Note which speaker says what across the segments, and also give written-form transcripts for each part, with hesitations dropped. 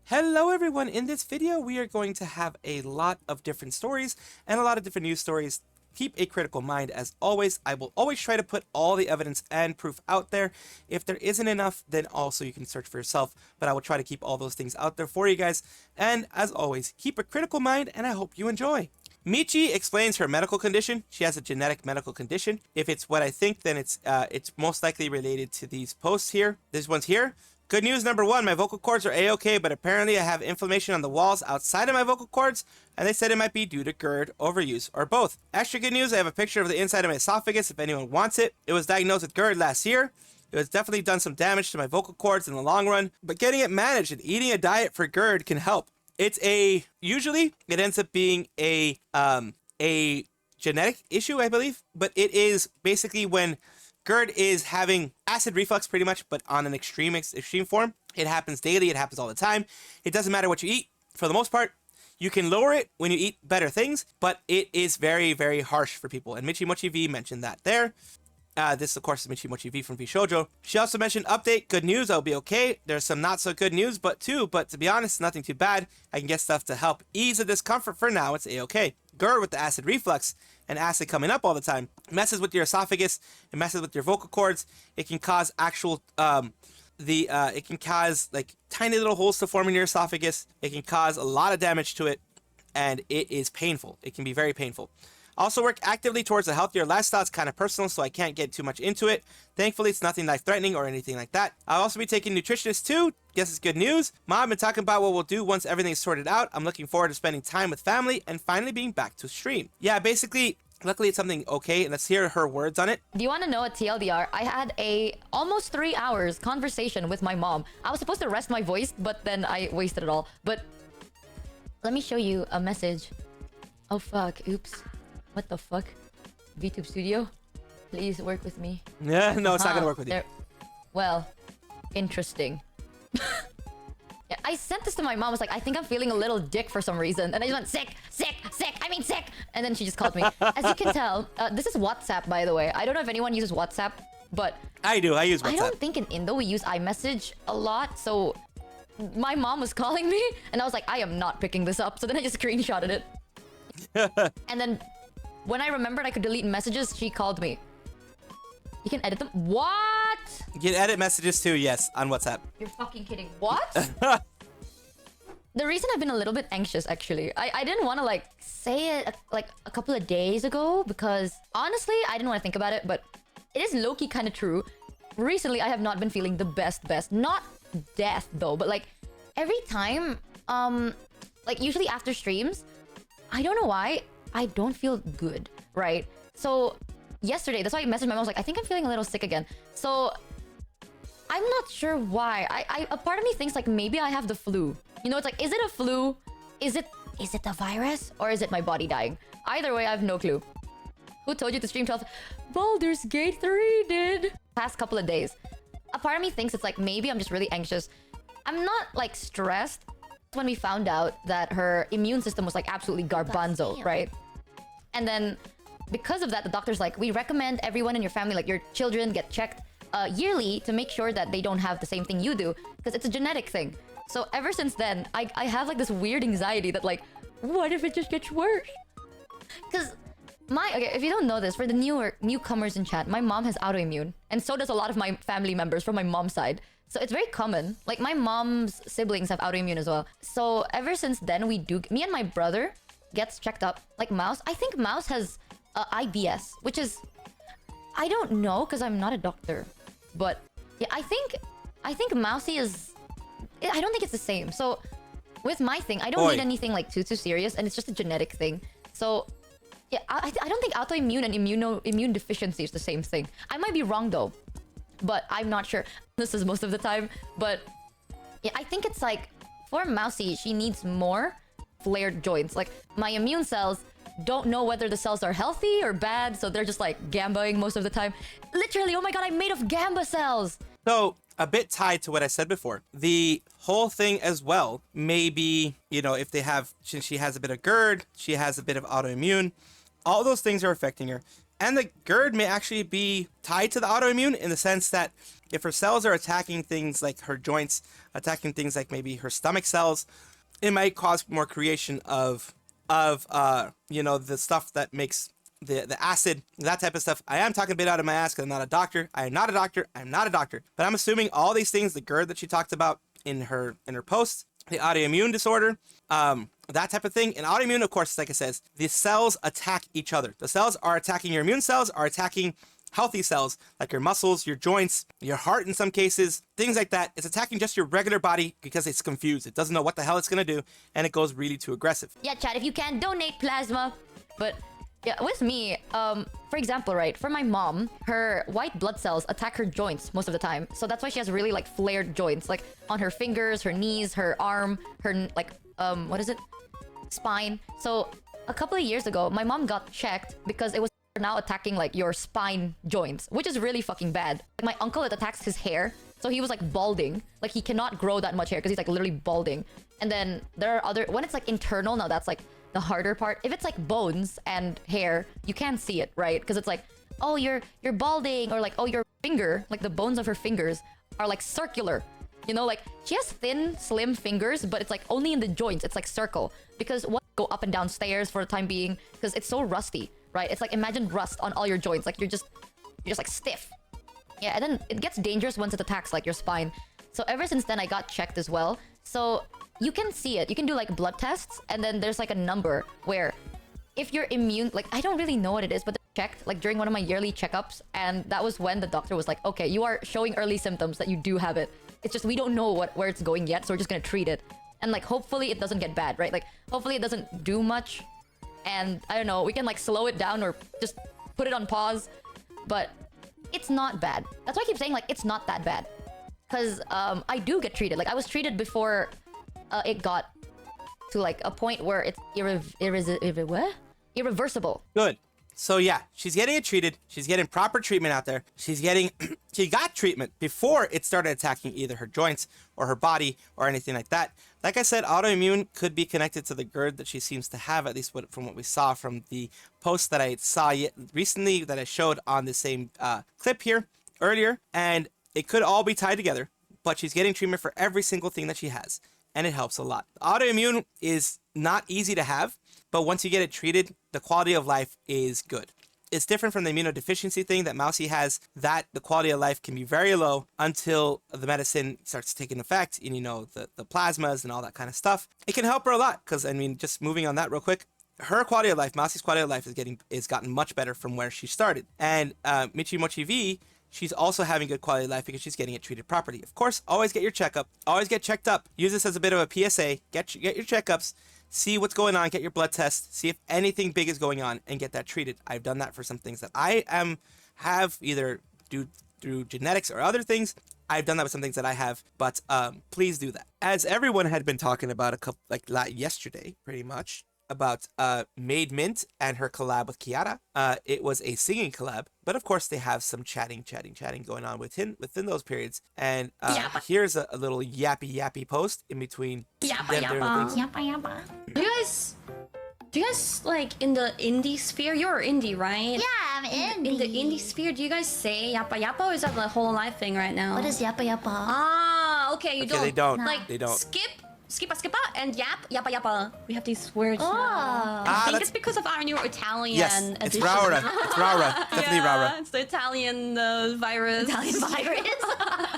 Speaker 1: Hello everyone, in this video we are going to have a lot of different stories and a lot of different news stories. Keep a critical mind as always. I will always try to put all the evidence and proof out there. If there isn't enough, then also you can search for yourself, but I will try to keep all those things out there for you guys. And as always, keep a critical mind and I hope you enjoy. Michi explains her medical condition. She has a genetic medical condition. If it's what I think, then it's most likely related to these posts here. This one's here. Good news number one, my vocal cords are a-okay, but apparently I have inflammation on the walls outside of my vocal cords, and they said it might be due to GERD, overuse, or both. Extra good news, I have a picture of the inside of my esophagus if anyone wants it. It was diagnosed with GERD last year. It has definitely done some damage to my vocal cords in the long run, but getting it managed and eating a diet for GERD can help. Usually it ends up being a genetic issue, I believe, but it is basically when GERD is having acid reflux pretty much, but on an extreme form. It happens daily. It happens all the time. It doesn't matter what you eat. For the most part, you can lower it when you eat better things, but it is very, very harsh for people. And Michi Mochi V mentioned that there. This, of course, is Michi Mochi V from vshojo. She also mentioned update, good news, I'll be okay. There's some not so good news, but to be honest, nothing too bad. I can get stuff to help ease the discomfort. For now, it's a-okay. GERD with the acid reflux and acid coming up all the time messes with your esophagus. It messes with your vocal cords. It can cause actual it can cause like tiny little holes to form in your esophagus. It can cause a lot of damage to it, and it is painful. It can be very painful. Also work actively towards a healthier lifestyle. It's kind of personal, so I can't get too much into it. Thankfully, it's nothing life-threatening or anything like that. I'll also be taking nutritionists too. Guess it's good news. Mom, I've been talking about what we'll do once everything's sorted out. I'm looking forward to spending time with family and finally being back to stream. Yeah, basically, luckily it's something okay. Let's hear her words on it.
Speaker 2: Do you want to know a TLDR? I had a almost 3 hours conversation with my mom. I was supposed to rest my voice, but then I wasted it all. But let me show you a message. Oh, fuck. Oops. What the fuck? VTube Studio? Please work with me.
Speaker 1: Yeah, no, it's not gonna work with you.
Speaker 2: Well, interesting. Yeah, I sent this to my mom. I was like, I think I'm feeling a little dick for some reason. And I just went, sick, sick, sick, I mean sick. And then she just called me. As you can tell, this is WhatsApp, by the way. I don't know if anyone uses WhatsApp, but...
Speaker 1: I do, I use WhatsApp.
Speaker 2: I don't think in Indo we use iMessage a lot, so... My mom was calling me, and I was like, I am not picking this up. So then I just screenshotted it. And then... when I remembered I could delete messages, she called me. You can edit them? What?
Speaker 1: You can edit messages too, yes, on WhatsApp.
Speaker 2: You're fucking kidding. What? The reason I've been a little bit anxious, actually, I didn't want to, like, say it, like, a couple of days ago, because, honestly, I didn't want to think about it, but it is low-key kind of true. Recently, I have not been feeling the best. Not death, though, but, like, every time, like, usually after streams, I don't know why, I don't feel good, right? So yesterday, that's why I messaged my mom. I was like, I think I'm feeling a little sick again. So I'm not sure why. A part of me thinks like maybe I have the flu. You know, it's like, is it a flu? Is it the virus? Or is it my body dying? Either way, I have no clue. Who told you to stream 12? Baldur's Gate 3 did. Past couple of days. A part of me thinks it's like maybe I'm just really anxious. I'm not like stressed. When we found out that her immune system was like absolutely garbanzo, right? And then because of that, the doctor's like, we recommend everyone in your family, like your children, get checked yearly to make sure that they don't have the same thing you do, because it's a genetic thing. So ever since then, I have like this weird anxiety that like, what if it just gets worse? Because okay, if you don't know this, for the newcomers in chat, my mom has autoimmune, and so does a lot of my family members from my mom's side. So it's very common. Like, my mom's siblings have autoimmune as well. So ever since then, me and my brother gets checked up. Like Mouse, I think Mouse has IBS, which is... I don't know, because I'm not a doctor. But yeah, I think Mousy is... I don't think it's the same. So with my thing, I don't need anything like too serious, and it's just a genetic thing. So yeah, I don't think autoimmune and immune deficiency is the same thing. I might be wrong though, but I'm not sure. This is most of the time, but yeah, I think it's like for Mousy, she needs more flared joints. Like, my immune cells don't know whether the cells are healthy or bad, so they're just like gambaing most of the time. Literally, oh my god, I'm made of gamba cells.
Speaker 1: So a bit tied to what I said before. The whole thing as well may be, you know, if they have, since she has a bit of GERD, she has a bit of autoimmune, all those things are affecting her. And the GERD may actually be tied to the autoimmune in the sense that if her cells are attacking things like her joints, attacking things like maybe her stomach cells, it might cause more creation of you know, the stuff that makes the acid, that type of stuff. I am talking a bit out of my ass because I'm not a doctor. I am not a doctor. I'm not a doctor. But I'm assuming all these things, the GERD that she talked about in her posts, the autoimmune disorder, that type of thing. And autoimmune, of course, like it says, the cells attack each other. The cells are attacking your immune cells, are attacking healthy cells, like your muscles, your joints, your heart in some cases, things like that. It's attacking just your regular body because it's confused. It doesn't know what the hell it's going to do, and it goes really too aggressive.
Speaker 2: Yeah, chat, if you can, donate plasma. But yeah, with me, for example, right, for my mom, her white blood cells attack her joints most of the time. So that's why she has really, like, flared joints, like on her fingers, her knees, her arm, her, like, what is it? Spine. So a couple of years ago, my mom got checked because it was now attacking, like, your spine joints, which is really fucking bad. Like, my uncle, it attacks his hair. So he was, like, balding. Like, he cannot grow that much hair because he's, like, literally balding. And then there are other... When it's, like, internal, now that's, like, the harder part. If it's, like, bones and hair, you can't see it, right? Because it's, like, oh, you're balding. Or, like, oh, your finger, like, the bones of her fingers are, like, circular. You know, like, she has thin, slim fingers, but it's, like, only in the joints. It's, like, circle. Because what go up and down stairs for the time being because it's so rusty. Right? It's like, imagine rust on all your joints. Like, you're just like stiff. Yeah, and then it gets dangerous once it attacks, like, your spine. So ever since then, I got checked as well. So you can see it. You can do, like, blood tests. And then there's, like, a number where if you're immune... Like, I don't really know what it is, but they checked, like, during one of my yearly checkups. And that was when the doctor was like, okay, you are showing early symptoms that you do have it. It's just we don't know where it's going yet, so we're just gonna treat it. And, like, hopefully it doesn't get bad, right? Like, hopefully it doesn't do much. And I don't know, we can, like, slow it down or just put it on pause. But it's not bad. That's why I keep saying, like, it's not that bad. Because I do get treated. Like, I was treated before it got to, like, a point where it's irreversible.
Speaker 1: Good. So yeah, she's getting it treated. She's getting proper treatment out there. She's getting... she got treatment before it started attacking either her joints or her body or anything like that. Like I said, autoimmune could be connected to the GERD that she seems to have, at least from what we saw from the post that I saw recently that I showed on the same clip here earlier. And it could all be tied together, but she's getting treatment for every single thing that she has. And it helps a lot. Autoimmune is not easy to have, but once you get it treated, the quality of life is good. It's different from the immunodeficiency thing that Mousy has, that the quality of life can be very low until the medicine starts taking effect, and, you know, the plasmas and all that kind of stuff. It can help her a lot, because, I mean, just moving on that real quick, her quality of life, Mousy's quality of life is gotten much better from where she started. And Michi Mochi V, she's also having good quality of life because she's getting it treated properly. Of course, always get your checkup. Always get checked up. Use this as a bit of a PSA. Get your checkups. See what's going on. Get your blood test. See if anything big is going on and get that treated. I've done that for some things that I have either due through genetics or other things. I've done that with some things that I have, but please do that. As everyone had been talking about yesterday, pretty much, about Made Mint and her collab with Kiara. It was a singing collab, but of course they have some chatting going on within those periods. And here's a little yappy post in between them doing things.
Speaker 3: Do you guys like in the indie sphere? You're indie, right?
Speaker 4: Yeah, I'm indie.
Speaker 3: In the indie sphere, do you guys say yappa yappa, or is that the Hololive thing right now?
Speaker 4: What is yappa yappa?
Speaker 3: Ah, okay, you don't.
Speaker 1: They don't.
Speaker 3: Like,
Speaker 1: they don't.
Speaker 3: Skippa, and yappa yappa. We have these words
Speaker 4: Oh.
Speaker 3: now. I think it's because of our new Italian
Speaker 1: Yes,
Speaker 3: edition.
Speaker 1: it's Raura. It's Raura. Definitely
Speaker 3: Yeah,
Speaker 1: Raura.
Speaker 3: it's the Italian virus.
Speaker 4: Italian virus.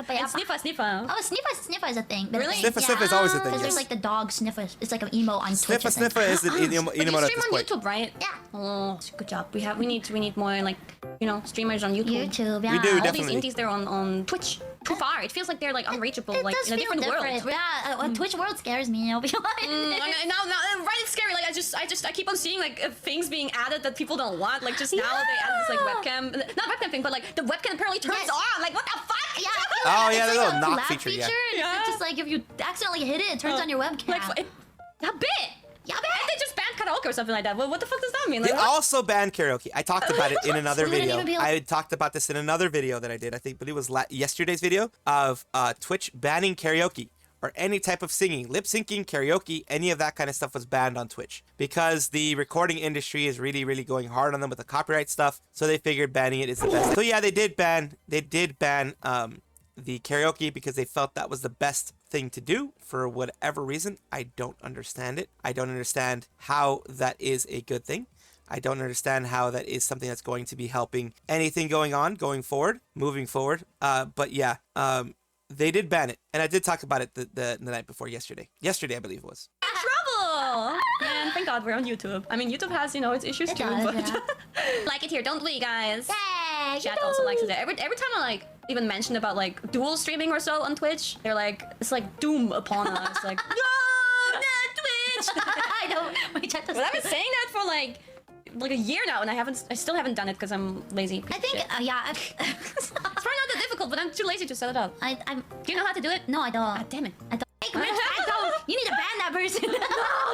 Speaker 3: And sniffa.
Speaker 4: Oh, sniffa is a thing. But
Speaker 3: Really?
Speaker 1: Sniffa is always a thing.
Speaker 4: Because
Speaker 1: Yes.
Speaker 4: there's like the dog sniffer. It's like an emo on Twitch.
Speaker 1: Sniffa is an
Speaker 3: But you
Speaker 1: emote at
Speaker 3: stream
Speaker 1: this
Speaker 3: on
Speaker 1: point.
Speaker 3: YouTube, right?
Speaker 4: Yeah.
Speaker 3: Oh, good job. We need more, like, you know, streamers on YouTube.
Speaker 4: YouTube, yeah.
Speaker 1: We do,
Speaker 3: All
Speaker 1: definitely.
Speaker 3: these indies, they're on Twitch. Too far. It feels like they're like unreachable,
Speaker 4: It
Speaker 3: like
Speaker 4: does
Speaker 3: in a
Speaker 4: feel
Speaker 3: different
Speaker 4: different.
Speaker 3: world.
Speaker 4: Yeah, Twitch world scares me. I'll be honest.
Speaker 3: Now, right? It's scary. Like I keep on seeing like things being added that people don't want. Like just now they added this like webcam, not webcam thing, but like the webcam apparently turns
Speaker 4: Yes.
Speaker 3: on. Like what the fuck?
Speaker 4: Yeah.
Speaker 1: Oh, yeah,
Speaker 4: it's
Speaker 1: the
Speaker 4: like
Speaker 1: little
Speaker 4: a
Speaker 1: knock
Speaker 4: collab
Speaker 1: feature, yeah.
Speaker 4: and
Speaker 3: Yeah.
Speaker 4: It's just like if you accidentally hit it, it turns on your webcam.
Speaker 3: Like that bit.
Speaker 4: Yeah,
Speaker 3: And they just banned karaoke or something like that. Well, what the fuck does that mean?
Speaker 1: They
Speaker 3: Like, what?
Speaker 1: also banned karaoke. I talked about it in another
Speaker 4: Wouldn't
Speaker 1: video.
Speaker 4: even be able-
Speaker 1: I talked about this in another video that I did. I think, but it was yesterday's video of Twitch banning karaoke or any type of singing, lip syncing, karaoke, any of that kind of stuff was banned on Twitch because the recording industry is really, really going hard on them with the copyright stuff. So they figured banning it is the best. So yeah, they did ban the karaoke because they felt that was the best thing to do for whatever reason. I don't understand it. I don't understand how that is a good thing. I don't understand how that is something that's going to be helping anything moving forward. But yeah, they did ban it, and I did talk about it the night before yesterday. Yesterday, I believe it was.
Speaker 3: Trouble! Man, thank God we're on YouTube. I mean, YouTube has, its issues
Speaker 4: It
Speaker 3: too,
Speaker 4: does,
Speaker 3: but
Speaker 4: yeah.
Speaker 3: like it here, don't we, guys?
Speaker 4: Hey,
Speaker 3: Chat also likes it there. Every time I like even mention about like dual streaming or so on Twitch, they're like, it's like doom upon us. Like, no, not Twitch.
Speaker 4: I know. My chat does.
Speaker 3: Well, I've been saying that for like a year now, and I still haven't done it because I'm lazy.
Speaker 4: I think, yeah.
Speaker 3: It's probably not that difficult, but I'm too lazy to set it up.
Speaker 4: I'm.
Speaker 3: Do you know how to do it?
Speaker 4: No, I don't.
Speaker 3: Ah, damn it.
Speaker 4: I don't. Hey, Rich, I don't. You need to ban that person.
Speaker 3: No,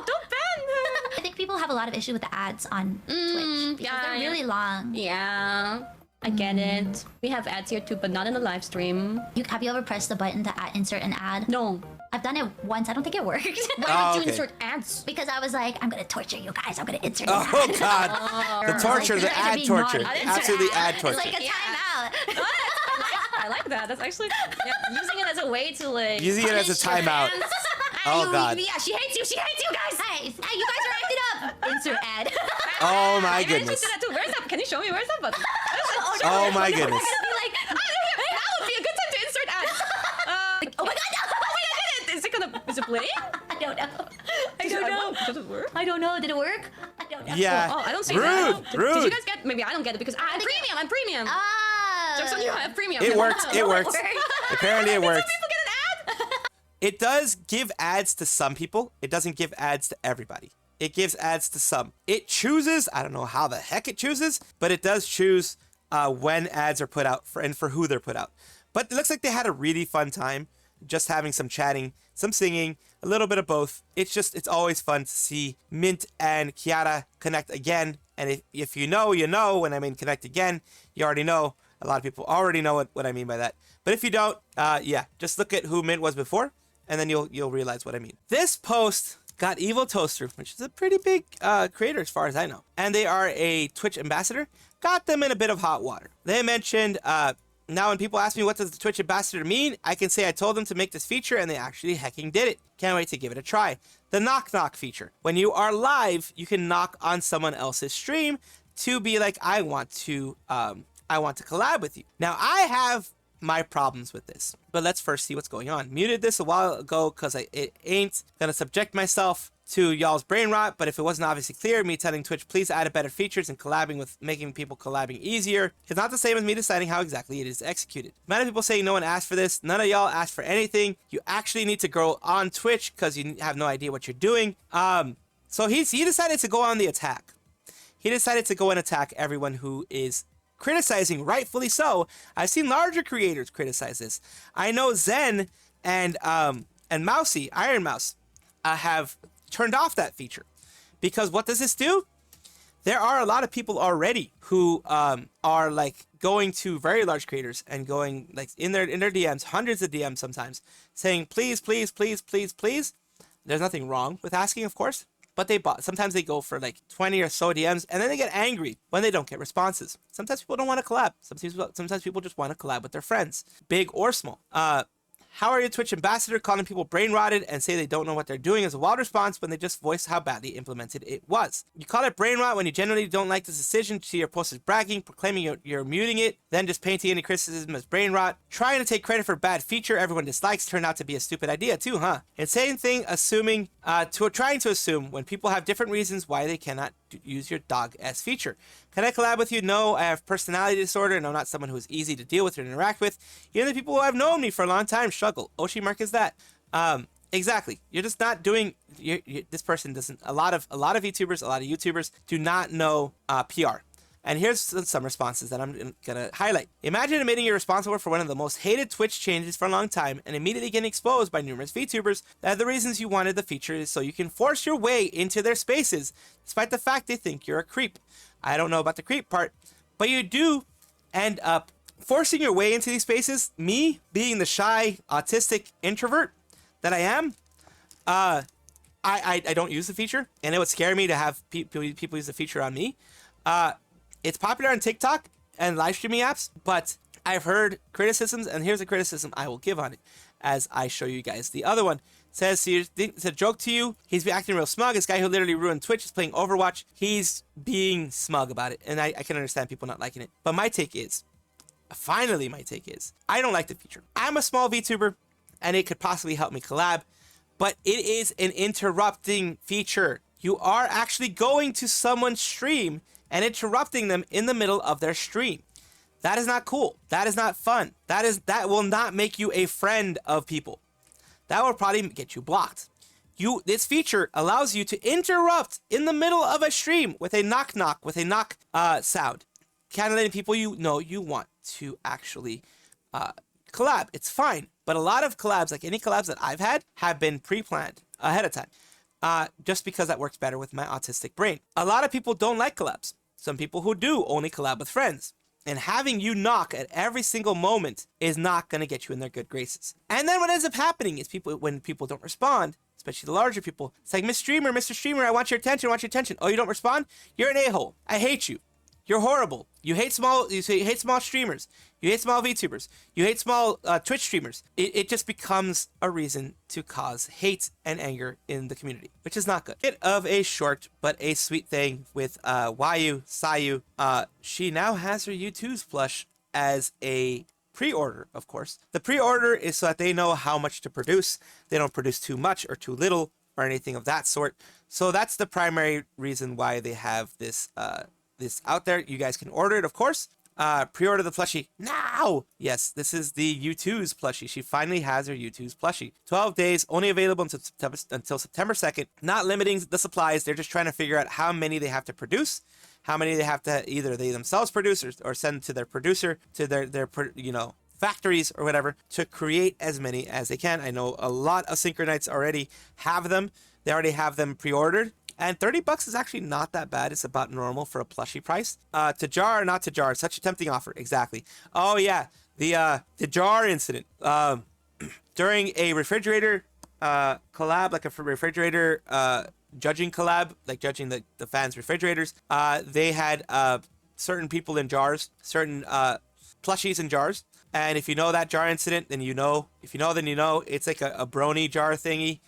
Speaker 3: don't ban her.
Speaker 4: I think people have a lot of issue with the ads on Twitch because
Speaker 3: yeah,
Speaker 4: they're
Speaker 3: yeah.
Speaker 4: really long.
Speaker 3: Yeah, I get it. We have ads here too, but not in the live stream.
Speaker 4: Have you ever pressed the button to insert an ad?
Speaker 3: No.
Speaker 4: I've done it once. I don't think it worked.
Speaker 3: Why would you
Speaker 1: okay.
Speaker 3: insert ads?
Speaker 4: Because I was like, I'm gonna torture you guys. I'm gonna insert an
Speaker 1: Oh
Speaker 4: ad.
Speaker 1: God, the torture,
Speaker 4: Like,
Speaker 1: the
Speaker 4: you guys are
Speaker 1: ad
Speaker 4: being
Speaker 1: torture,
Speaker 4: naughty.
Speaker 1: absolutely ad
Speaker 4: It's
Speaker 1: torture.
Speaker 4: like a
Speaker 3: Yeah.
Speaker 4: timeout.
Speaker 3: I like that. That's actually using it as a way to like
Speaker 1: Using it as a
Speaker 3: punish your
Speaker 1: timeout.
Speaker 3: fans.
Speaker 1: Oh, God.
Speaker 3: Yeah, she hates you. She hates you guys.
Speaker 4: Hey, you guys are acting up. Insert ad.
Speaker 1: Oh my
Speaker 3: I actually
Speaker 1: goodness.
Speaker 3: did that too. Where's that? Can you show me? Where's that button?
Speaker 1: Oh my goodness.
Speaker 3: Be like, that would be a good time to insert ads.
Speaker 4: Oh my god, no!
Speaker 3: Oh wait, I did it. Is it playing?
Speaker 4: I don't know. I
Speaker 3: Does
Speaker 4: don't know.
Speaker 3: Does it work?
Speaker 4: I don't know. Did it work? I don't know.
Speaker 1: Yeah.
Speaker 3: Oh, I don't see
Speaker 1: Rude,
Speaker 3: that. Did you
Speaker 1: rude.
Speaker 3: guys get? Maybe I don't get it because I'm premium. I'm premium.
Speaker 4: Ah.
Speaker 3: Jokes on you. I have premium.
Speaker 1: It works. It
Speaker 4: Oh,
Speaker 1: works. Apparently, it works.
Speaker 3: People get an ad.
Speaker 1: It does give ads to some people. It doesn't give ads to everybody. It gives ads to some. It chooses. I don't know how the heck it chooses, but it does choose when ads are put out and for who they're put out. But it looks like they had a really fun time just having some chatting, some singing, a little bit of both. It's always fun to see Mint and Kiara connect again. And if you know, you know. When I mean connect again, you already know. A lot of people already know what I mean by that. But if you don't, yeah, just look at who Mint was before, and then you'll realize what I mean. This post got Evil Toaster, which is a pretty big creator as far as I know. And they are a Twitch ambassador. Got them in a bit of hot water. They mentioned, now when people ask me what does the Twitch ambassador mean, I can say I told them to make this feature and they actually hecking did it. Can't wait to give it a try. The knock knock feature. When you are live, you can knock on someone else's stream to be like, I want to collab with you. Now I have my problems with this, but let's first see what's going on. Muted this a while ago because it ain't gonna subject myself to y'all's brain rot, but if it wasn't obviously clear, me telling Twitch please add better features and collabing with making people collabing easier is not the same as me deciding how exactly it is executed. Many people saying no one asked for this. None of y'all asked for anything. You actually need to grow on Twitch because you have no idea what you're doing. So he decided to go on the attack. He decided to go and attack everyone who is criticizing, rightfully so. I've seen larger creators criticize this. I know Zen and Mousy, Iron Mouse, have turned off that feature. Because what does this do? There are a lot of people already who are like going to very large creators and going like in their DMs, hundreds of DMs sometimes, saying please, please, please, please, please. There's nothing wrong with asking, of course. But sometimes they go for like 20 or so DMs and then they get angry when they don't get responses. Sometimes people don't want to collab. Sometimes people just want to collab with their friends, big or small. How are you, Twitch ambassador, calling people brain rotted and say they don't know what they're doing as a wild response when they just voice how badly implemented it was? You call it brain rot when you generally don't like this decision, see your post as bragging, proclaiming you're muting it, then just painting any criticism as brain rot. Trying to take credit for bad feature everyone dislikes turned out to be a stupid idea too, huh? Insane thing trying to assume when people have different reasons why they cannot use your dog S feature. Can I collab with you? No, I have personality disorder and I'm not someone who is easy to deal with or interact with. Even the people who have known me for a long time struggle. Oshi mark is that. Exactly. You're just not doing. This person doesn't. A lot of VTubers, a lot of YouTubers do not know PR. And here's some responses that I'm gonna highlight. Imagine admitting you're responsible for one of the most hated Twitch changes for a long time and immediately getting exposed by numerous VTubers that the reasons you wanted the feature is so you can force your way into their spaces, despite the fact they think you're a creep. I don't know about the creep part, but you do end up forcing your way into these spaces. Me, being the shy, autistic introvert that I am, I don't use the feature, and it would scare me to have people use the feature on me. It's popular on TikTok and live streaming apps, but I've heard criticisms, and here's a criticism I will give on it as I show you guys the other one. It says, it's a joke to you. He's acting real smug. This guy who literally ruined Twitch is playing Overwatch. He's being smug about it, and I can understand people not liking it. But my take is, finally my take is, I don't like the feature. I'm a small VTuber, and it could possibly help me collab, but it is an interrupting feature. You are actually going to someone's stream and interrupting them in the middle of their stream. That is not cool. That is not fun. That will not make you a friend of people. That will probably get you blocked. This feature allows you to interrupt in the middle of a stream with a knock sound. Kind of letting people you know you want to actually collab. It's fine. But a lot of collabs, like any collabs that I've had, have been pre-planned ahead of time. Just because that works better with my autistic brain. A lot of people don't like collabs. Some people who do only collab with friends. And having you knock at every single moment is not going to get you in their good graces. And then what ends up happening is when people don't respond, especially the larger people, it's like, Mr. Streamer, I want your attention. Oh, you don't respond? You're an a-hole. I hate you. You're horrible. You hate small streamers. You hate small VTubers. You hate small Twitch streamers. It just becomes a reason to cause hate and anger in the community, which is not good. Bit of a short but a sweet thing with Sayu. She now has her Youtooz plush as a pre-order, of course. The pre-order is so that they know how much to produce. They don't produce too much or too little or anything of that sort. So that's the primary reason why they have this this out there. You guys can order it, of course. Pre-order the plushie now. Yes, this is the Youtooz plushie. She finally has her Youtooz plushie. 12 days, only available until September 2nd. Not limiting the supplies. They're just trying to figure out how many they have to produce, how many they have to either they themselves produce or send to their producer, to their factories or whatever, to create as many as they can. I know a lot of Synchronites already have them. They already have them pre-ordered. And $30 is actually not that bad. It's about normal for a plushie price. To jar or not to jar, such a tempting offer. Exactly. Oh yeah, the jar incident. During a refrigerator collab, like a refrigerator judging collab, like judging the fans' refrigerators. They had certain people in jars, certain plushies in jars. And if you know that jar incident, then you know. If you know, then you know. It's like a brony jar thingy.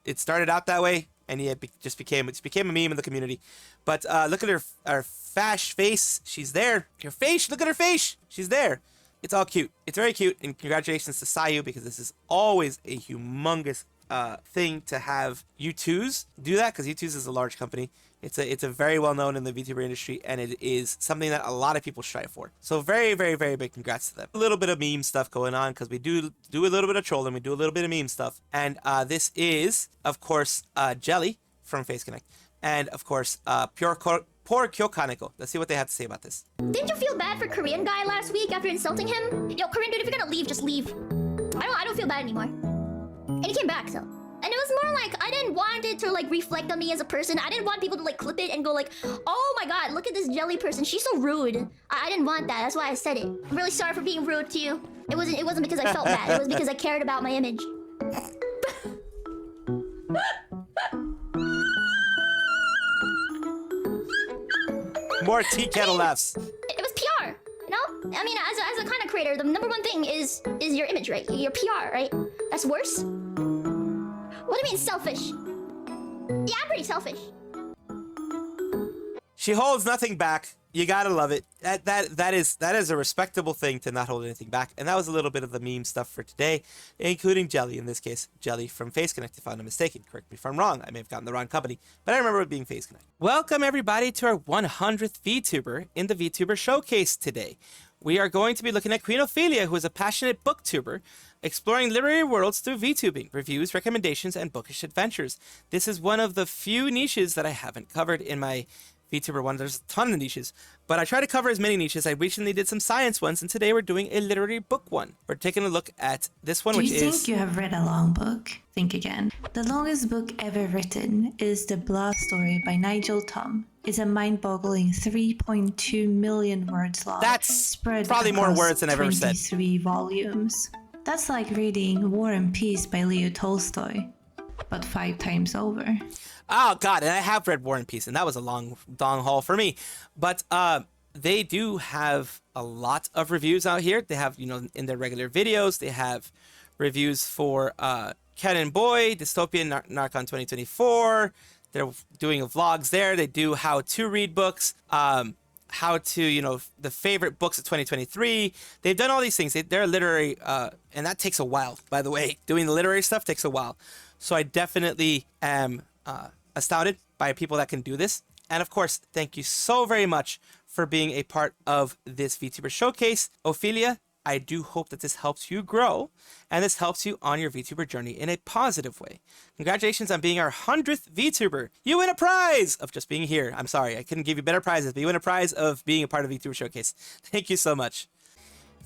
Speaker 1: It started out that way. And it just became a meme in the community. But look at her fash face. She's there. Her face. Look at her face. She's there. It's all cute. It's very cute. And congratulations to Sayu, because this is always a humongous thing to have Youtooz do that, because Youtooz is a large company. It's a very well known in the VTuber industry, and it is something that a lot of people strive for. So very, very, very big congrats to them. A little bit of meme stuff going on, because we do a little bit of trolling, we do a little bit of meme stuff. And this is, of course, Jelly from Face Connect, and of course, Poor Khyo Kaneko. Let's see what they have to say about this.
Speaker 4: Didn't you feel bad for Korean guy last week after insulting him? Yo, Korean dude, if you're gonna leave, just leave. I don't feel bad anymore. And he came back, so. And it was more like, I didn't want it to like reflect on me as a person. I didn't want people to like clip it and go like, oh my god, look at this jelly person. She's so rude. I didn't want that. That's why I said it. I'm really sorry for being rude to you. It wasn't because I felt bad. It was because I cared about my image.
Speaker 1: More tea kettle laughs.
Speaker 4: It was PR, you know? I mean, as a content creator, the number one thing is your image, right? Your PR, right? That's worse. What do you mean selfish? Yeah, I'm pretty selfish.
Speaker 1: She holds nothing back. You gotta love it. That is a respectable thing, to not hold anything back. And that was a little bit of the meme stuff for today, including Jelly in this case. Jelly from Face Connect, if I'm not mistaken. Correct me if I'm wrong. I may have gotten the wrong company, but I remember it being Face Connect. Welcome everybody to our 100th VTuber in the VTuber Showcase today. We are going to be looking at Queen Ophilia, who is a passionate booktuber, exploring literary worlds through VTubing, reviews, recommendations, and bookish adventures. This is one of the few niches that I haven't covered in my VTuber one. There's a ton of niches, but I try to cover as many niches. I recently did some science ones, and today we're doing a literary book one. We're taking a look at this one,
Speaker 5: Do
Speaker 1: which
Speaker 5: you think you have read a long book? Think again. The longest book ever written is The Blah Story by Nigel Tom. It's a mind-boggling 3.2 million words long.
Speaker 1: That's
Speaker 5: spread
Speaker 1: probably more
Speaker 5: across
Speaker 1: words than I've ever said.
Speaker 5: 23 volumes. That's like reading War and Peace by Leo Tolstoy, but 5 times over.
Speaker 1: Oh God, and I have read War and Peace, and that was a long haul for me. But they do have a lot of reviews out here. They have, you know, in their regular videos, they have reviews for Ken and Boy, Dystopian Narcon 2024. They're doing vlogs there. They do how to read books, how to, you know, the favorite books of 2023. They've done all these things. They're literary, and that takes a while, by the way. Doing the literary stuff takes a while. So I definitely am astounded by people that can do this. And of course, thank you so very much for being a part of this VTuber showcase. Ophilia, I do hope that this helps you grow and this helps you on your VTuber journey in a positive way. Congratulations on being our 100th VTuber. You win a prize of just being here. I'm sorry, I couldn't give you better prizes, but you win a prize of being a part of VTuber showcase. Thank you so much.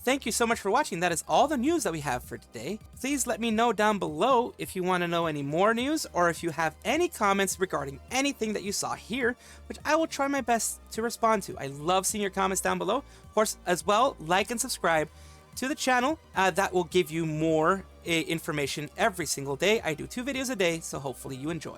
Speaker 1: Thank you so much for watching. That is all the news that we have for today. Please let me know down below if you want to know any more news or if you have any comments regarding anything that you saw here, which I will try my best to respond to. I love seeing your comments down below. Of course, as well, like and subscribe to the channel. That will give you more information every single day. I do 2 videos a day, so hopefully you enjoy.